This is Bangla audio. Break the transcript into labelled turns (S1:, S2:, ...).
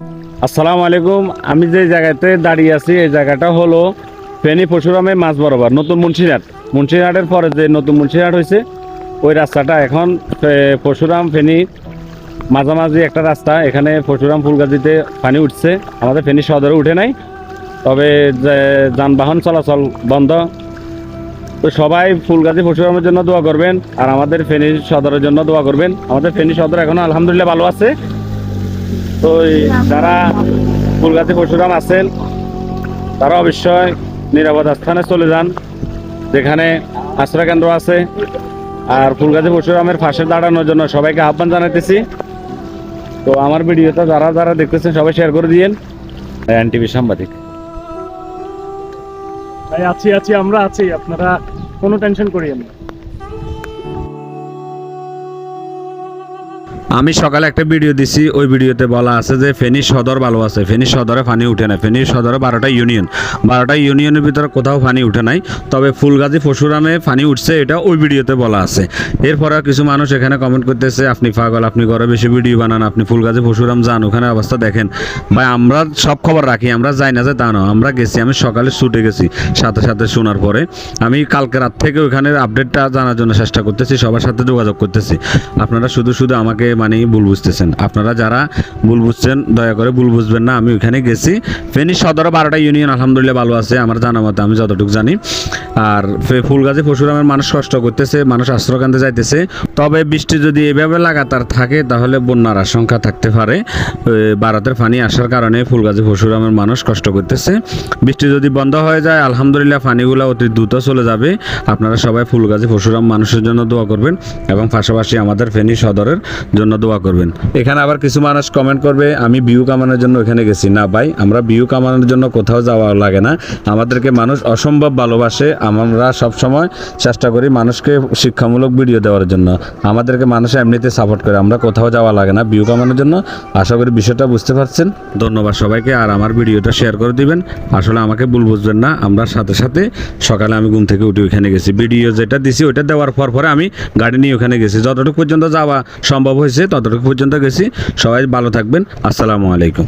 S1: আসসালামু আলাইকুম। আমি যে জায়গাতে দাঁড়িয়ে আছি এই জায়গাটা হলো ফেনী পরশুরামের মাঝ বরাবর নতুন মুন্সিরহাটের পরে যে নতুন মুন্সিরহাট হয়েছে ওই রাস্তাটা এখন পরশুরাম ফেনী মাঝামাঝি একটা রাস্তা। এখানে পরশুরাম ফুলগাজীতে পানি উঠছে, আমাদের ফেনী সদরে উঠে নাই, তবে যানবাহন চলাচল বন্ধ। তো সবাই ফুলগাজী পরশুরামের জন্য দোয়া করবেন আর আমাদের ফেনী সদরের জন্য দোয়া করবেন। আমাদের ফেনী সদর এখনো আলহামদুলিল্লাহ ভালো আছে। তো যারা ফুলগাজী পরশুরাম আছেন তারা অবশ্যই নিরাপদ স্থানে চলে যান, যেখানে আশ্রয় কেন্দ্র আছে। আর ফুলগাজী পরশুরামের পাশে দাঁড়ানোর জন্য সবাইকে আহ্বান জানাইতেছি। তো আমার ভিডিওটা যারা যারা দেখতেছেন সবাই শেয়ার করে দিয়েন। এনটিভি সাংবাদিক
S2: ভাই আছি আমরা আছি, আপনারা কোনো টেনশন করিয়েন না।
S3: আমি সকালে একটা ভিডিও দিছি, ওই ভিডিওতে বলা আছে যে ফেনী সদর ভালো আছে, ফেনী সদরে পানি উঠে না। ফেনী সদরে 12টা ইউনিয়নের ভিতরে কোথাও পানি উঠে নাই, তবে ফুলগাজী পরশুরামে পানি উঠছে, এটা ওই ভিডিওতে বলা আছে। এরপরে কিছু মানুষ এখানে কমেন্ট করতেছে আপনি পাগল, আপনি ঘরে বেশি ভিডিও বানান, আপনি ফুলগাজী পরশুরাম যান, ওখানে অবস্থা দেখেন। ভাই আমরা সব খবর রাখি, আমরা যাই না যে তা না, আমরা গেছি, আমি সকালে ছুটে গেছি সাথে সাথে শোনার পরে। আমি কালকে রাত থেকে ওখানে আপডেটটা জানার জন্য চেষ্টা করতেছি, সবার সাথে যোগাযোগ করতেছি। আপনারা শুধু আমাকে মানে ভুল বুঝতেছেন। আপনারা যারা ভুল বুঝছেন দয়া করে ভুল বুঝবেন না। আমি ওইখানে গেছি, ফেনী সদরে 12টা ইউনিয়ন আলহামদুলিল্লাহ ভালো আছে আমার জানা মতো, আমি যতটুকু জানি। আর ফুলগাজী পরশুরামের মানুষ কষ্ট করতেছে, মানুষ আশ্রয়কেন্দ্রে যাইতেছে। তবে বৃষ্টি যদি এভাবে লাগাতার থাকে তাহলে বন্যার আশঙ্কা থাকতে পারে। ভারতের পানি আসার কারণে ফুলগাজী পরশুরামের মানুষ কষ্ট করতেছে। বৃষ্টি যদি বন্ধ হয়ে যায় আলহামদুলিল্লাহ পানিগুলো অতি দ্রুত চলে যাবে। আপনারা সবাই ফুলগাজী পরশুরাম মানুষের জন্য দোয়া করবেন এবং পাশাপাশি আমাদের ফেনী সদরের জন্য দোয়া করবেন। এখানে আবার কিছু মানুষ কমেন্ট করবে আমি ভিউ কামানোর জন্য ওখানে গেছি। না ভাই, আমরা ভিউ কামানোর জন্য কোথাও যাওয়া লাগে না। আমাদেরকে মানুষ অসম্ভব ভালোবাসে, আমরা সব সময় চেষ্টা করি মানুষকে শিক্ষামূলক ভিডিও দেওয়ার জন্য। আমাদেরকে মানুষ এমনিতে সাপোর্ট করে, আমরা কোথাও যাওয়া লাগে না ভিউ কামানোর জন্য। আশা করি বিষয়টা বুঝতে পারছেন। ধন্যবাদ সবাইকে, আর আমার ভিডিওটা শেয়ার করে দিবেন। আসলে আমাকে ভুল বুঝবেন না, আমরা সাথে সাথে সকালে আমি ঘুম থেকে উঠে ওইখানে গেছি, ভিডিও যেটা দিছি ওইটা দেওয়ার পরে আমি গাড়ি নিয়ে ওখানে গেছি, যতটুকু পর্যন্ত যাওয়া সম্ভব হয়েছে ততটুকু পর্যন্ত গেছি। সবাই ভালো থাকবেন, আসসালামু আলাইকুম।